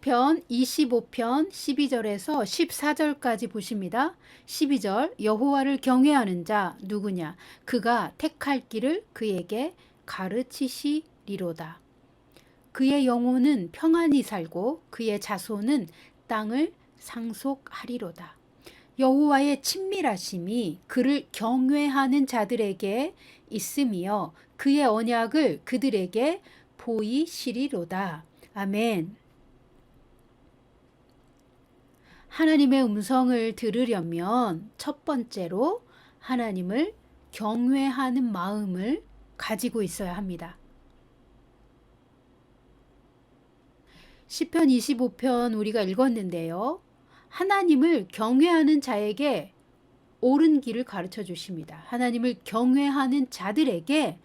시편 25편 12절에서 14절까지 보십니다. 12절 여호와를 경외하는 자 누구냐? 그가 택할 길을 그에게 가르치시리로다. 그의 영혼은 평안히 살고 그의 자손은 땅을 상속하리로다. 여호와의 친밀하심이 그를 경외하는 자들에게 있으며 그의 언약을 그들에게 보이시리로다. 아멘. 하나님의 음성을 들으려면 첫 번째로 하나님을 경외하는 마음을 가지고 있어야 합니다. 시편 25편 우리가 읽었는데요. 하나님을 경외하는 자에게 옳은 길을 가르쳐 주십니다. 하나님을 경외하는 자들에게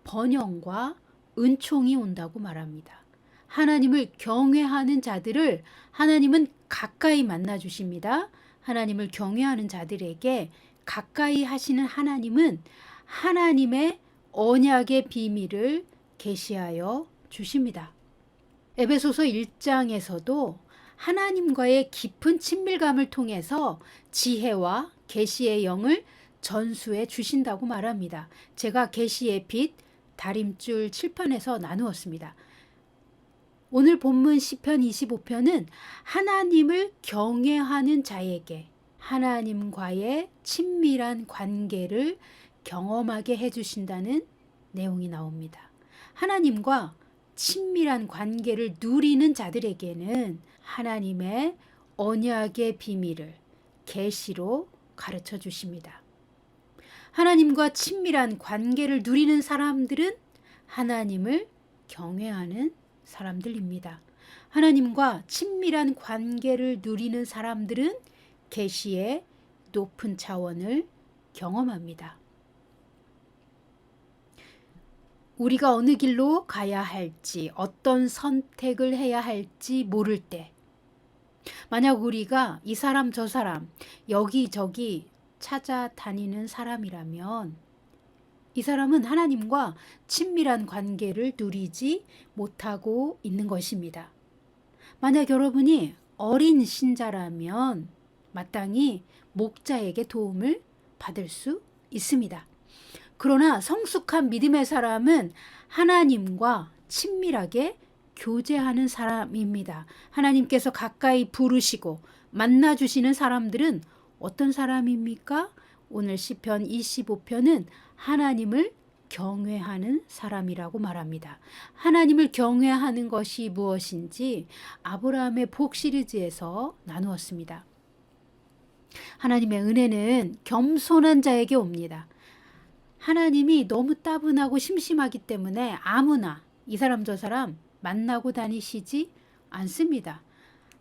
번영과 은총이 온다고 말합니다. 하나님을 경외하는 자들을 하나님은 가까이 만나 주십니다. 하나님을 경외하는 자들에게 가까이 하시는 하나님은 하나님의 언약의 비밀을 계시하여 주십니다. 에베소서 1장에서도 하나님과의 깊은 친밀감을 통해서 지혜와 계시의 영을 전수해 주신다고 말합니다. 제가 계시의 빛 다림줄 7편에서 나누었습니다. 오늘 본문 시편 25편은 하나님을 경외하는 자에게 하나님과의 친밀한 관계를 경험하게 해주신다는 내용이 나옵니다. 하나님과 친밀한 관계를 누리는 자들에게는 하나님의 언약의 비밀을 계시로 가르쳐 주십니다. 하나님과 친밀한 관계를 누리는 사람들은 하나님을 경외하는 사람들입니다. 하나님과 친밀한 관계를 누리는 사람들은 계시의 높은 차원을 경험합니다. 우리가 어느 길로 가야 할지, 어떤 선택을 해야 할지 모를 때, 만약 우리가 이 사람 저 사람 여기저기 찾아다니는 사람이라면 이 사람은 하나님과 친밀한 관계를 누리지 못하고 있는 것입니다. 만약 여러분이 어린 신자라면 마땅히 목자에게 도움을 받을 수 있습니다. 그러나 성숙한 믿음의 사람은 하나님과 친밀하게 교제하는 사람입니다. 하나님께서 가까이 부르시고 만나주시는 사람들은 어떤 사람입니까? 오늘 시편 25편은 하나님을 경외하는 사람이라고 말합니다. 하나님을 경외하는 것이 무엇인지 아브라함의 복 시리즈에서 나누었습니다. 하나님의 은혜는 겸손한 자에게 옵니다. 하나님이 너무 따분하고 심심하기 때문에 아무나 이 사람 저 사람 만나고 다니시지 않습니다.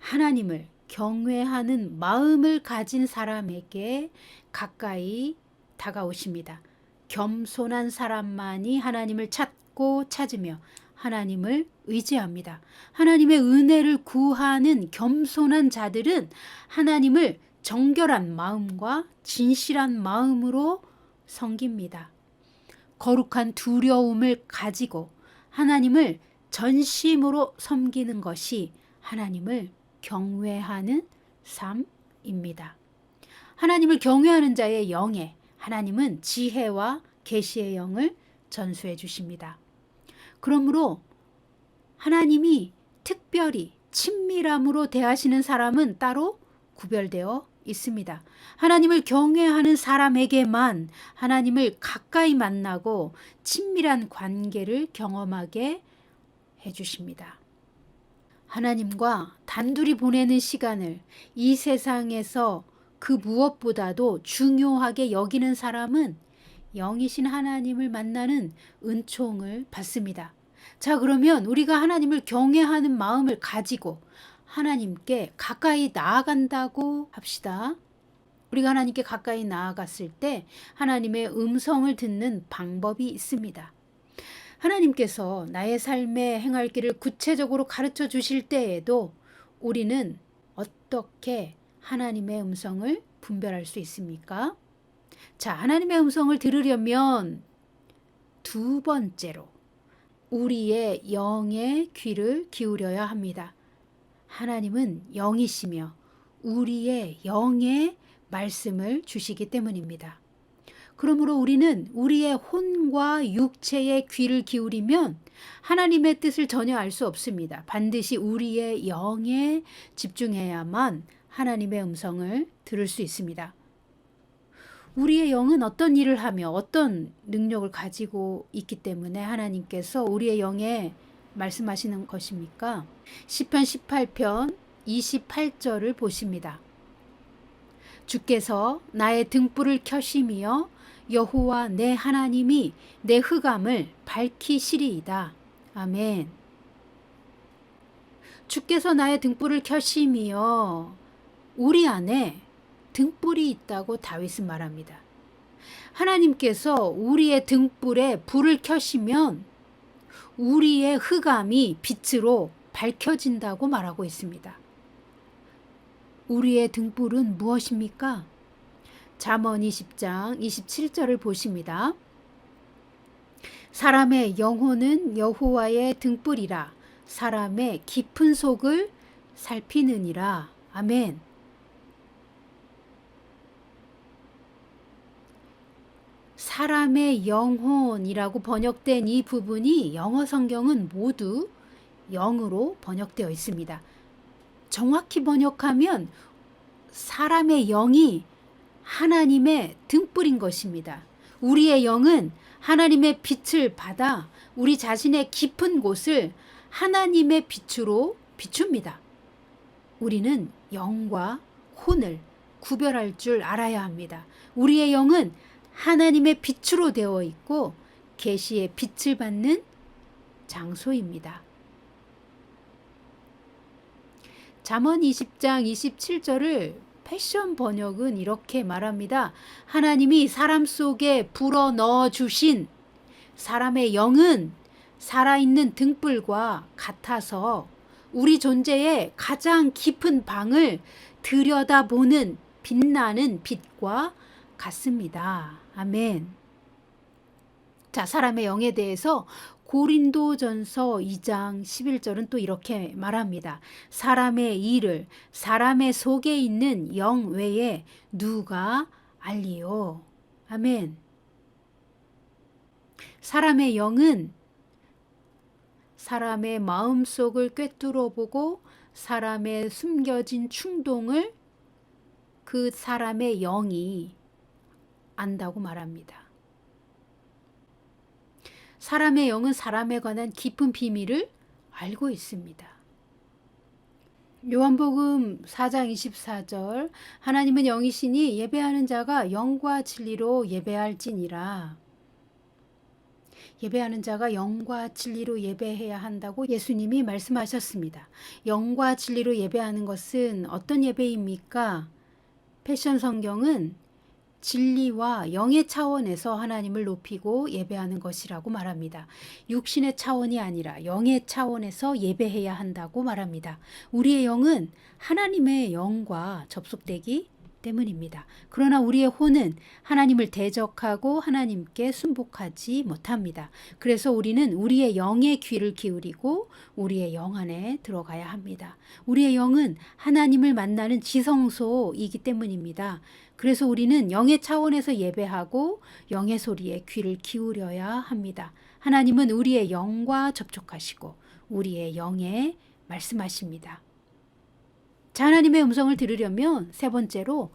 하나님을 경외하는 마음을 가진 사람에게 가까이 다가오십니다. 겸손한 사람만이 하나님을 찾고 찾으며 하나님을 의지합니다. 하나님의 은혜를 구하는 겸손한 자들은 하나님을 정결한 마음과 진실한 마음으로 섬깁니다. 거룩한 두려움을 가지고 하나님을 전심으로 섬기는 것이 하나님을 경외하는 삶입니다. 하나님을 경외하는 자의 영에 하나님은 지혜와 계시의 영을 전수해 주십니다. 그러므로 하나님이 특별히 친밀함으로 대하시는 사람은 따로 구별되어 있습니다. 하나님을 경외하는 사람에게만 하나님을 가까이 만나고 친밀한 관계를 경험하게 해주십니다. 하나님과 단둘이 보내는 시간을 이 세상에서 그 무엇보다도 중요하게 여기는 사람은 영이신 하나님을 만나는 은총을 받습니다. 자, 그러면 우리가 하나님을 경외하는 마음을 가지고 하나님께 가까이 나아간다고 합시다. 우리가 하나님께 가까이 나아갔을 때 하나님의 음성을 듣는 방법이 있습니다. 하나님께서 나의 삶에 행할 길을 구체적으로 가르쳐 주실 때에도 우리는 어떻게 하나님의 음성을 분별할 수 있습니까? 자, 하나님의 음성을 들으려면 두 번째로 우리의 영의 귀를 기울여야 합니다. 하나님은 영이시며 우리의 영의 말씀을 주시기 때문입니다. 그러므로 우리는 우리의 혼과 육체의 귀를 기울이면 하나님의 뜻을 전혀 알 수 없습니다. 반드시 우리의 영에 집중해야만 하나님의 음성을 들을 수 있습니다. 우리의 영은 어떤 일을 하며 어떤 능력을 가지고 있기 때문에 하나님께서 우리의 영에 말씀하시는 것입니까? 시편 18편 28절을 보십니다. 주께서 나의 등불을 켜시며 여호와 내 하나님이 내 흑암을 밝히시리이다. 아멘. 주께서 나의 등불을 켜시며 우리 안에 등불이 있다고 다윗은 말합니다. 하나님께서 우리의 등불에 불을 켜시면 우리의 흑암이 빛으로 밝혀진다고 말하고 있습니다. 우리의 등불은 무엇입니까? 잠언 20장 27절을 보십니다. 사람의 영혼은 여호와의 등불이라 사람의 깊은 속을 살피느니라. 아멘. 사람의 영혼이라고 번역된 이 부분이 영어 성경은 모두 영으로 번역되어 있습니다. 정확히 번역하면 사람의 영이 하나님의 등불인 것입니다. 우리의 영은 하나님의 빛을 받아 우리 자신의 깊은 곳을 하나님의 빛으로 비춥니다. 우리는 영과 혼을 구별할 줄 알아야 합니다. 우리의 영은 하나님의 빛으로 되어 있고 계시의 빛을 받는 장소입니다. 잠언 20장 27절을 패션 번역은 이렇게 말합니다. 하나님이 사람 속에 불어 넣어 주신 사람의 영은 살아있는 등불과 같아서 우리 존재의 가장 깊은 방을 들여다보는 빛나는 빛과 같습니다. 아멘. 자, 사람의 영에 대해서 고린도전서 2장 11절은 또 이렇게 말합니다. 사람의 일을 사람의 속에 있는 영 외에 누가 알리요. 아멘. 사람의 영은 사람의 마음속을 꿰뚫어 보고 사람의 숨겨진 충동을 그 사람의 영이 안다고 말합니다. 사람의 영은 사람에 관한 깊은 비밀을 알고 있습니다. 요한복음 4장 24절 하나님은 영이시니 예배하는 자가 영과 진리로 예배할지니라. 예배하는 자가 영과 진리로 예배해야 한다고 예수님이 말씀하셨습니다. 영과 진리로 예배하는 것은 어떤 예배입니까? 패션 성경은 진리와 영의 차원에서 하나님을 높이고 예배하는 것이라고 말합니다. 육신의 차원이 아니라 영의 차원에서 예배해야 한다고 말합니다. 우리의 영은 하나님의 영과 접속되기 때문입니다. 그러나 우리의 혼은 하나님을 대적하고 하나님께 순복하지 못합니다. 그래서 우리는 우리의 영의 귀를 기울이고 우리의 영 안에 들어가야 합니다. 우리의 영은 하나님을 만나는 지성소이기 때문입니다. 그래서 우리는 영의 차원에서 예배하고 영의 소리에 귀를 기울여야 합니다. 하나님은 우리의 영과 접촉하시고 우리의 영에 말씀하십니다. 자, 하나님의 음성을 들으려면 세 번째로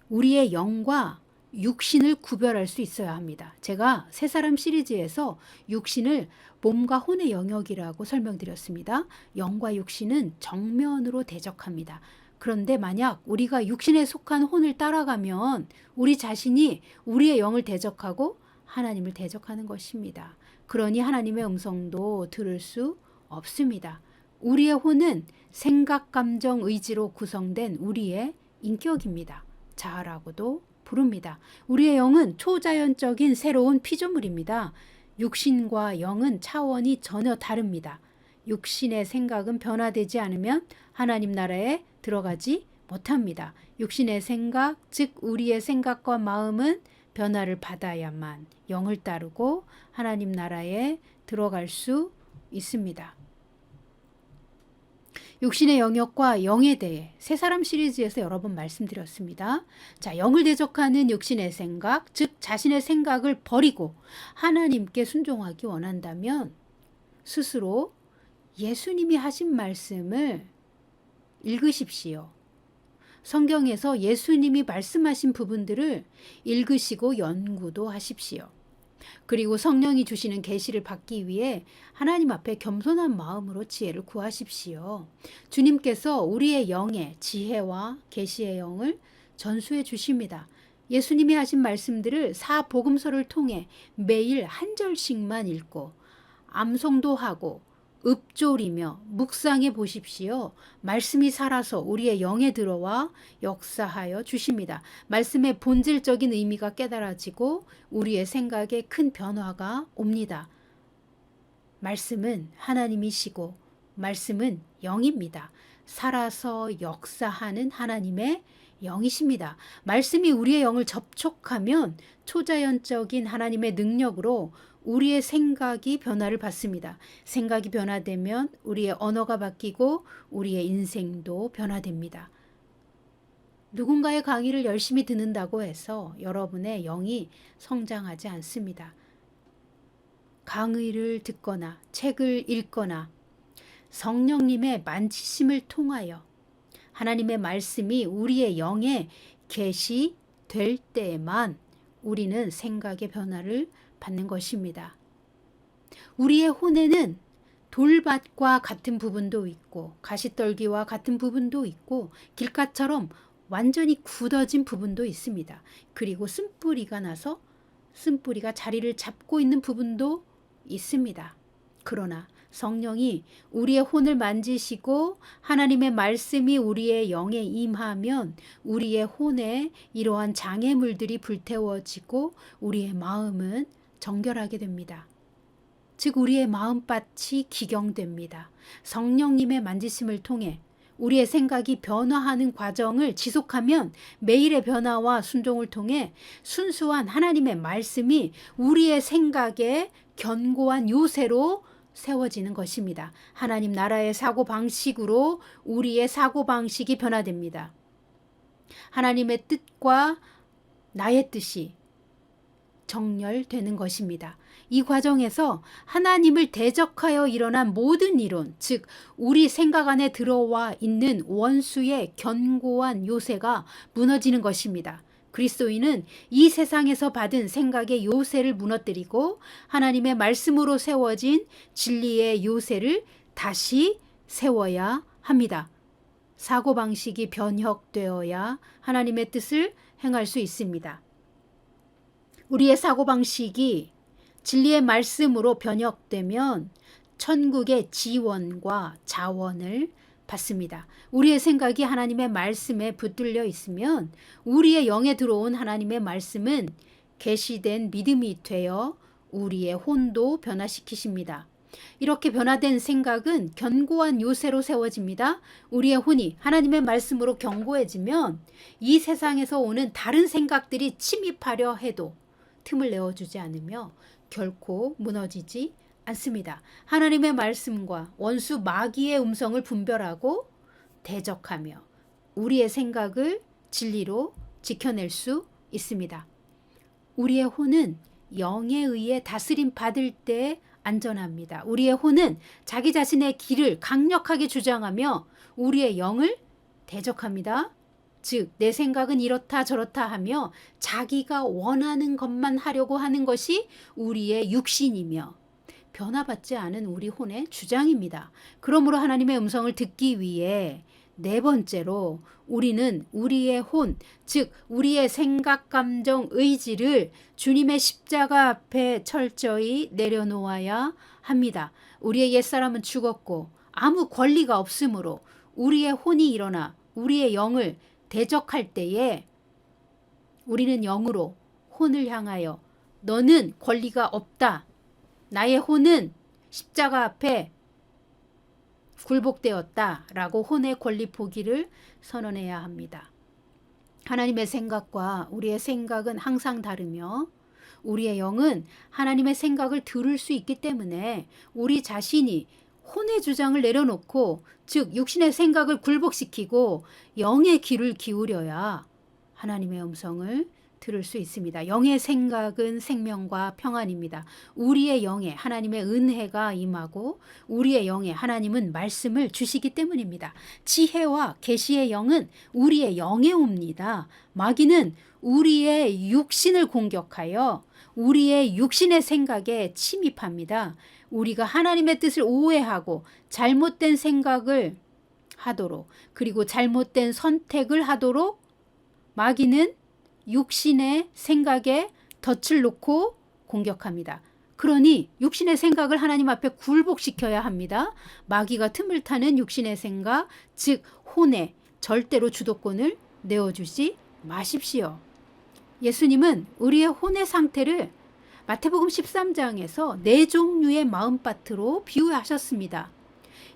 우리의 영과 육신을 구별할 수 있어야 합니다. 제가 새 사람 시리즈에서 육신을 몸과 혼의 영역이라고 설명드렸습니다. 영과 육신은 정면으로 대적합니다. 그런데 만약 우리가 육신에 속한 혼을 따라가면 우리 자신이 우리의 영을 대적하고 하나님을 대적하는 것입니다. 그러니 하나님의 음성도 들을 수 없습니다. 우리의 혼은 생각, 감정, 의지로 구성된 우리의 인격입니다. 자아라고도 부릅니다. 우리의 영은 초자연적인 새로운 피조물입니다. 육신과 영은 차원이 전혀 다릅니다. 육신의 생각은 변화되지 않으면 하나님 나라에 들어가지 못합니다. 육신의 생각, 즉 우리의 생각과 마음은 변화를 받아야만 영을 따르고 하나님 나라에 들어갈 수 있습니다. 육신의 영역과 영에 대해 세 사람 시리즈에서 여러 번 말씀드렸습니다. 자, 영을 대적하는 육신의 생각, 즉 자신의 생각을 버리고 하나님께 순종하기 원한다면 스스로 예수님이 하신 말씀을 읽으십시오. 성경에서 예수님이 말씀하신 부분들을 읽으시고 연구도 하십시오. 그리고 성령이 주시는 계시를 받기 위해 하나님 앞에 겸손한 마음으로 지혜를 구하십시오. 주님께서 우리의 영의 지혜와 계시의 영을 전수해 주십니다. 예수님이 하신 말씀들을 사복음서를 통해 매일 한 절씩만 읽고 암송도 하고 읊조리며 묵상해 보십시오. 말씀이 살아서 우리의 영에 들어와 역사하여 주십니다. 말씀의 본질적인 의미가 깨달아지고 우리의 생각에 큰 변화가 옵니다. 말씀은 하나님이시고 말씀은 영입니다. 살아서 역사하는 하나님의 영이십니다. 말씀이 우리의 영을 접촉하면 초자연적인 하나님의 능력으로 우리의 생각이 변화를 받습니다. 생각이 변화되면 우리의 언어가 바뀌고 우리의 인생도 변화됩니다. 누군가의 강의를 열심히 듣는다고 해서 여러분의 영이 성장하지 않습니다. 강의를 듣거나 책을 읽거나 성령님의 만지심을 통하여 하나님의 말씀이 우리의 영에 계시될 때에만 우리는 생각의 변화를 받는 것입니다. 우리의 혼에는 돌밭과 같은 부분도 있고 가시떨기와 같은 부분도 있고 길가처럼 완전히 굳어진 부분도 있습니다. 그리고 쓴뿌리가 나서 쓴뿌리가 자리를 잡고 있는 부분도 있습니다. 그러나 성령이 우리의 혼을 만지시고 하나님의 말씀이 우리의 영에 임하면 우리의 혼에 이러한 장애물들이 불태워지고 우리의 마음은 정결하게 됩니다. 즉 우리의 마음밭이 기경됩니다. 성령님의 만지심을 통해 우리의 생각이 변화하는 과정을 지속하면 매일의 변화와 순종을 통해 순수한 하나님의 말씀이 우리의 생각에 견고한 요새로 세워지는 것입니다. 하나님 나라의 사고방식으로 우리의 사고방식이 변화됩니다. 하나님의 뜻과 나의 뜻이 정렬되는 것입니다. 이 과정에서 하나님을 대적하여 일어난 모든 이론, 즉 우리 생각 안에 들어와 있는 원수의 견고한 요새가 무너지는 것입니다. 그리스도인은 이 세상에서 받은 생각의 요새를 무너뜨리고 하나님의 말씀으로 세워진 진리의 요새를 다시 세워야 합니다. 사고방식이 변혁되어야 하나님의 뜻을 행할 수 있습니다. 우리의 사고방식이 진리의 말씀으로 변혁되면 천국의 지원과 자원을 받습니다. 우리의 생각이 하나님의 말씀에 붙들려 있으면 우리의 영에 들어온 하나님의 말씀은 계시된 믿음이 되어 우리의 혼도 변화시키십니다. 이렇게 변화된 생각은 견고한 요새로 세워집니다. 우리의 혼이 하나님의 말씀으로 견고해지면 이 세상에서 오는 다른 생각들이 침입하려 해도 틈을 내어주지 않으며 결코 무너지지 않습니다. 하나님의 말씀과 원수 마귀의 음성을 분별하고 대적하며 우리의 생각을 진리로 지켜낼 수 있습니다. 우리의 혼은 영에 의해 다스림 받을 때 안전합니다. 우리의 혼은 자기 자신의 길을 강력하게 주장하며 우리의 영을 대적합니다. 즉, 내 생각은 이렇다 저렇다 하며 자기가 원하는 것만 하려고 하는 것이 우리의 육신이며 변화받지 않은 우리 혼의 주장입니다. 그러므로 하나님의 음성을 듣기 위해 네 번째로 우리는 우리의 혼, 즉 우리의 생각, 감정, 의지를 주님의 십자가 앞에 철저히 내려놓아야 합니다. 우리의 옛사람은 죽었고 아무 권리가 없으므로 우리의 혼이 일어나 우리의 영을 대적할 때에 우리는 영으로 혼을 향하여 너는 권리가 없다. 나의 혼은 십자가 앞에 굴복되었다 라고 혼의 권리 포기를 선언해야 합니다. 하나님의 생각과 우리의 생각은 항상 다르며 우리의 영은 하나님의 생각을 들을 수 있기 때문에 우리 자신이 혼의 주장을 내려놓고, 즉 육신의 생각을 굴복시키고 영의 귀를 기울여야 하나님의 음성을 들을 수 있습니다. 영의 생각은 생명과 평안입니다. 우리의 영에 하나님의 은혜가 임하고 우리의 영에 하나님은 말씀을 주시기 때문입니다. 지혜와 계시의 영은 우리의 영에 옵니다. 마귀는 우리의 육신을 공격하여 우리의 육신의 생각에 침입합니다. 우리가 하나님의 뜻을 오해하고 잘못된 생각을 하도록, 그리고 잘못된 선택을 하도록 마귀는 육신의 생각에 덫을 놓고 공격합니다. 그러니 육신의 생각을 하나님 앞에 굴복시켜야 합니다. 마귀가 틈을 타는 육신의 생각, 즉 혼에 절대로 주도권을 내어주지 마십시오. 예수님은 우리의 혼의 상태를 마태복음 13장에서 네 종류의 마음밭으로 비유하셨습니다.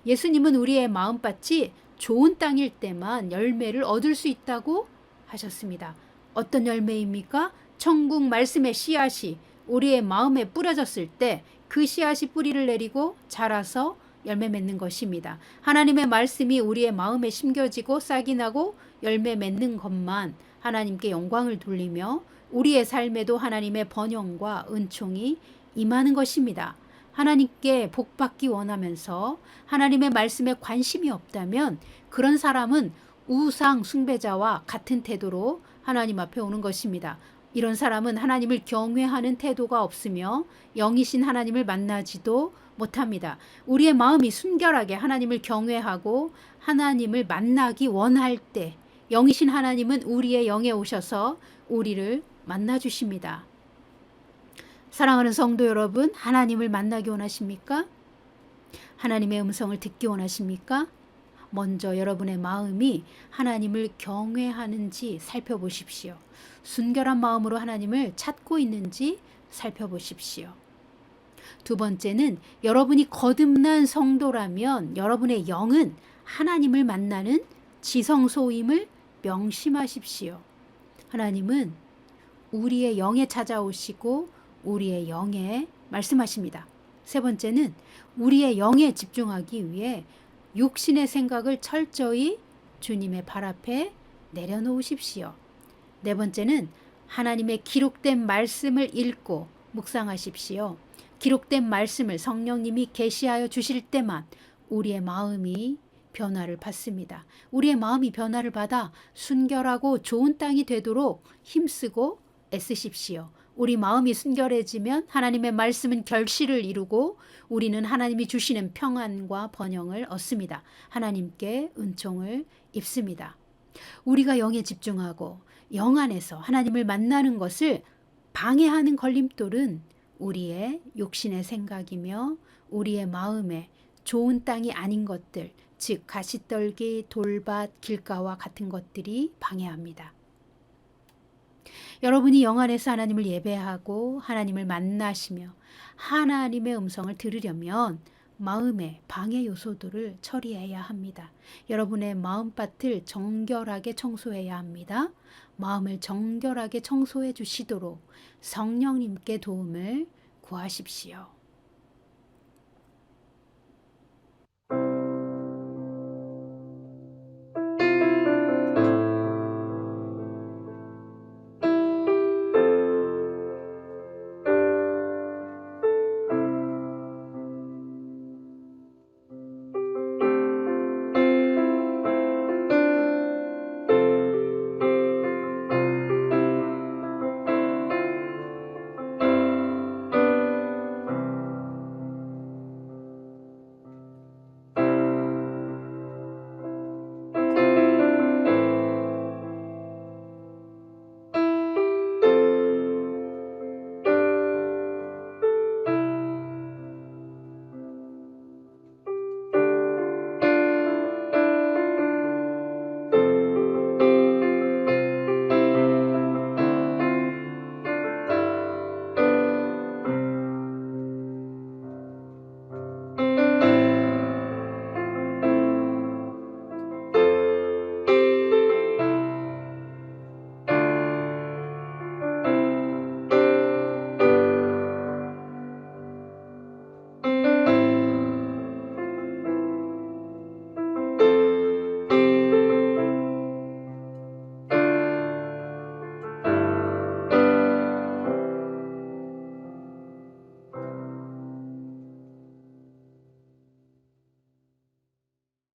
예수님은 우리의 마음밭이 좋은 땅일 때만 열매를 얻을 수 있다고 하셨습니다. 어떤 열매입니까? 천국 말씀의 씨앗이 우리의 마음에 뿌려졌을 때 그 씨앗이 뿌리를 내리고 자라서 열매 맺는 것입니다. 하나님의 말씀이 우리의 마음에 심겨지고 싹이 나고 열매 맺는 것만 하나님께 영광을 돌리며 우리의 삶에도 하나님의 번영과 은총이 임하는 것입니다. 하나님께 복받기 원하면서 하나님의 말씀에 관심이 없다면 그런 사람은 우상 숭배자와 같은 태도로 하나님 앞에 오는 것입니다. 이런 사람은 하나님을 경외하는 태도가 없으며 영이신 하나님을 만나지도 못합니다. 우리의 마음이 순결하게 하나님을 경외하고 하나님을 만나기 원할 때 영이신 하나님은 우리의 영에 오셔서 우리를 만나주십니다. 사랑하는 성도 여러분, 하나님을 만나기 원하십니까? 하나님의 음성을 듣기 원하십니까? 먼저 여러분의 마음이 하나님을 경외하는지 살펴보십시오. 순결한 마음으로 하나님을 찾고 있는지 살펴보십시오. 두 번째는 여러분이 거듭난 성도라면 여러분의 영은 하나님을 만나는 지성소임을 명심하십시오. 하나님은 우리의 영에 찾아오시고 우리의 영에 말씀하십니다. 세 번째는 우리의 영에 집중하기 위해 육신의 생각을 철저히 주님의 발 앞에 내려놓으십시오. 네 번째는 하나님의 기록된 말씀을 읽고 묵상하십시오. 기록된 말씀을 성령님이 계시하여 주실 때만 우리의 마음이 변화를 받습니다. 우리의 마음이 변화를 받아 순결하고 좋은 땅이 되도록 힘쓰고 애쓰십시오. 우리 마음이 순결해지면 하나님의 말씀은 결실을 이루고 우리는 하나님이 주시는 평안과 번영을 얻습니다. 하나님께 은총을 입습니다. 우리가 영에 집중하고 영 안에서 하나님을 만나는 것을 방해하는 걸림돌은 우리의 육신의 생각이며 우리의 마음에 좋은 땅이 아닌 것들, 즉 가시떨기, 돌밭, 길가와 같은 것들이 방해합니다. 여러분이 영 안에서 하나님을 예배하고 하나님을 만나시며 하나님의 음성을 들으려면 마음의 방해 요소들을 처리해야 합니다. 여러분의 마음밭을 정결하게 청소해야 합니다. 마음을 정결하게 청소해 주시도록 성령님께 도움을 구하십시오.